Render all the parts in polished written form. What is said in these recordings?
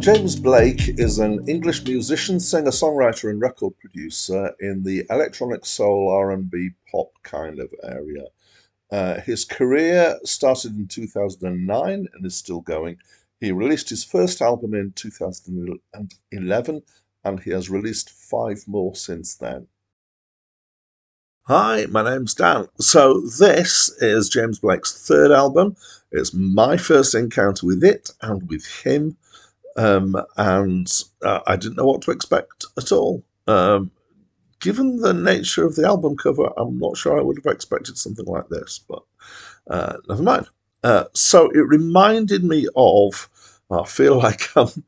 James Blake is an English musician, singer, songwriter, and record producer in the electronic soul, R&B, pop kind of area. His career started in 2009 and is still going. He released his first album in 2011, and he has released five more since then. Hi, my name's Dan. So, this is James Blake's third album. It's my first encounter with it and with him. And I didn't know what to expect at all. Given the nature of the album cover, I'm not sure I would have expected something like this, but never mind. So it reminded me of, I feel like I'm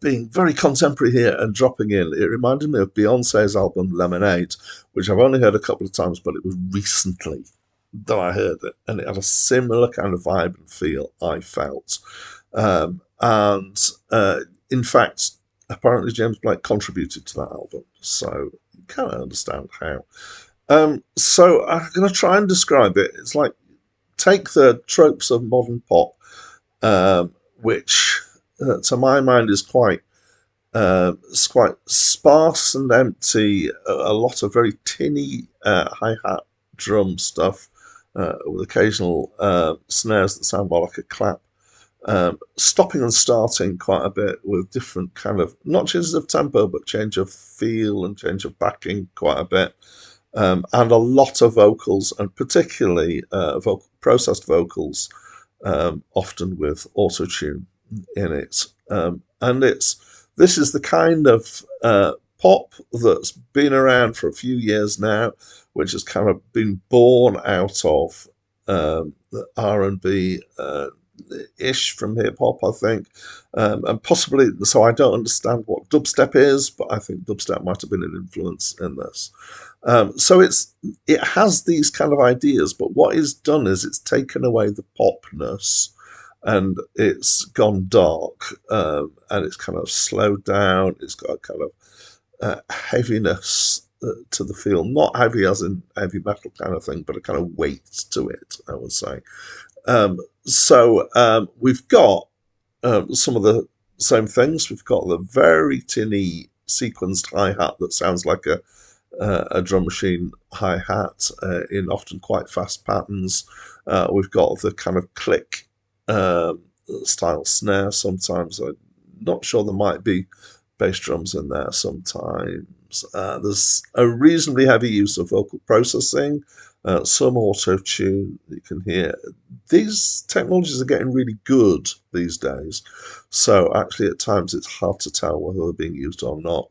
being very contemporary here and dropping in. It reminded me of Beyonce's album Lemonade, which I've only heard a couple of times, but it was recently that I heard it, and it had a similar kind of vibe and feel I felt. And in fact, apparently James Blake contributed to that album, so you kind of understand how. So I'm going to try and describe it. It's like take the tropes of modern pop, which to my mind is it's quite sparse and empty. A lot of very tinny hi-hat drum stuff with occasional snares that sound more like a clap. Stopping and starting quite a bit with different kind of, not changes of tempo, but change of feel and change of backing quite a bit. And a lot of vocals, and particularly processed vocals, often with auto-tune in it. And this is the kind of pop that's been around for a few years now, which has kind of been born out of the R&B ish from hip hop, I think, and possibly. So I don't understand what dubstep is, but I think dubstep might have been an influence in this. So it has these kind of ideas, but what it's done is it's taken away the popness, and it's gone dark, and it's kind of slowed down. It's got a kind of heaviness to the feel, not heavy as in heavy metal kind of thing, but a kind of weight to it, I would say. So we've got some of the same things. We've got the very tinny sequenced hi-hat that sounds like a drum machine hi-hat in often quite fast patterns. We've got the kind of click style snare sometimes. I'm not sure, there might be bass drums in there sometimes. There's a reasonably heavy use of vocal processing, some auto-tune you can hear. These technologies are getting really good these days, so actually at times it's hard to tell whether they're being used or not.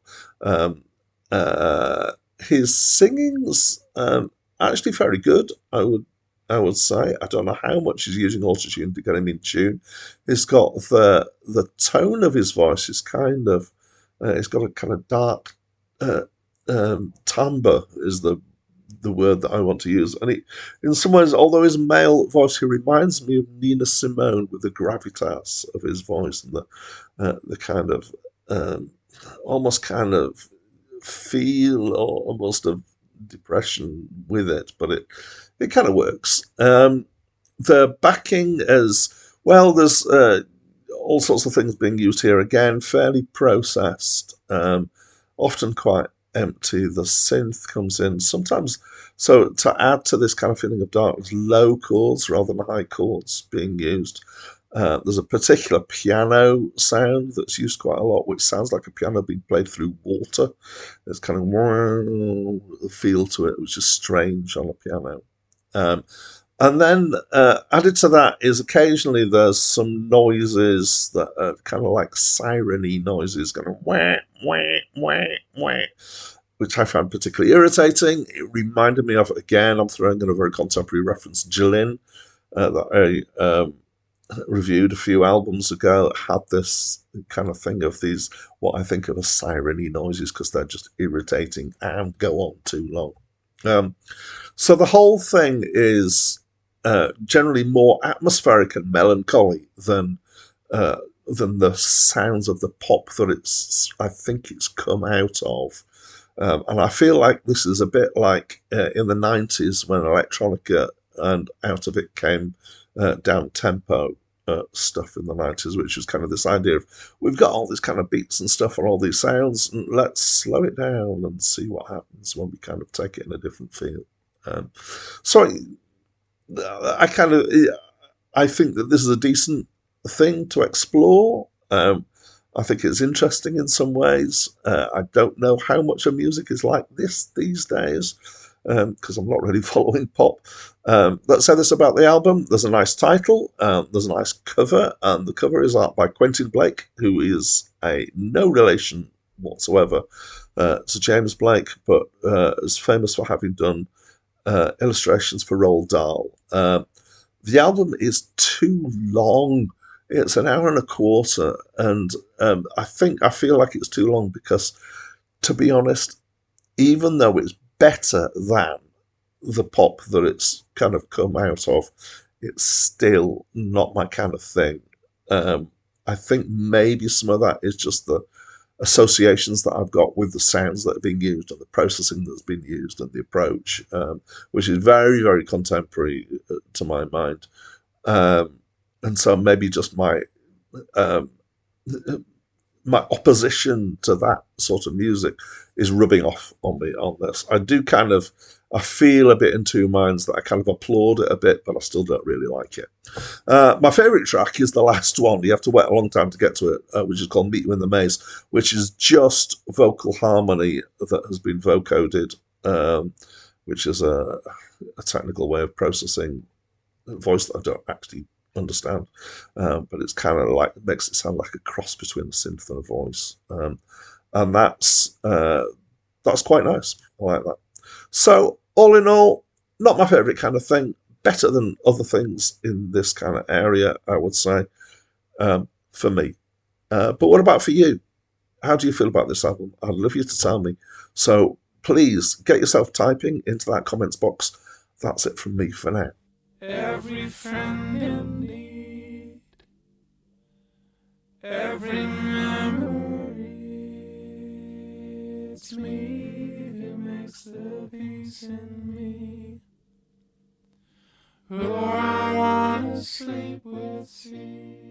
His singing's actually very good, I would say. I don't know how much he's using autotune to get him in tune. He's got the tone of his voice is kind of he's got a kind of dark timbre is the word that I want to use. And in some ways, although his male voice, he reminds me of Nina Simone with the gravitas of his voice and the kind of almost kind of feel or almost of depression with it, but it kind of works. The backing is, well, there's all sorts of things being used here again, fairly processed, often quite empty. The synth comes in sometimes, so to add to this kind of feeling of darkness, low chords rather than high chords being used. There's a particular piano sound that's used quite a lot, which sounds like a piano being played through water. There's kind of feel to it, which is strange on a piano. And then added to that is occasionally there's some noises that are kind of like siren-y noises, going wah, wah, wah, wah, which I found particularly irritating. It reminded me of, again, I'm throwing in a very contemporary reference, Jillin, that I reviewed a few albums ago, had this kind of thing of these, what I think of as siren-y noises, because they're just irritating and go on too long. So the whole thing is generally more atmospheric and melancholy than the sounds of the pop that I think it's come out of. And I feel like this is a bit like in the 90s when electronica and out of it came downtempo. stuff in the 90s, which was kind of this idea of we've got all these kind of beats and stuff and all these sounds, and let's slow it down and see what happens when we kind of take it in a different field. So I kind of I think that this is a decent thing to explore. I think it's interesting in some ways. I don't know how much of music is like this these days because I'm not really following pop. Let's say this about the album. There's a nice title, there's a nice cover, and the cover is art by Quentin Blake, who is no relation whatsoever to James Blake, but is famous for having done illustrations for Roald Dahl. The album is too long. It's an hour and a quarter, and I feel like it's too long because, to be honest, even though it's better than the pop that it's kind of come out of, it's still not my kind of thing. I think maybe some of that is just the associations that I've got with the sounds that are being used and the processing that's been used and the approach, which is very, very contemporary to my mind. And so maybe just um, my opposition to that sort of music is rubbing off on me on this. I feel a bit in two minds that I kind of applaud it a bit, but I still don't really like it. My favourite track is the last one. You have to wait a long time to get to it, which is called Meet You in the Maze, which is just vocal harmony that has been vocoded, which is a technical way of processing a voice that I don't actually understand. But it's kind of like, it makes it sound like a cross between a synth and a voice. And that's quite nice. I like that. So, all in all, not my favourite kind of thing. Better than other things in this kind of area, I would say, for me. But what about for you? How do you feel about this album? I'd love you to tell me. So please get yourself typing into that comments box. That's it from me for now. Every friend in need, every memory, it's me who makes the peace in me. Oh, I wanna sleep with you.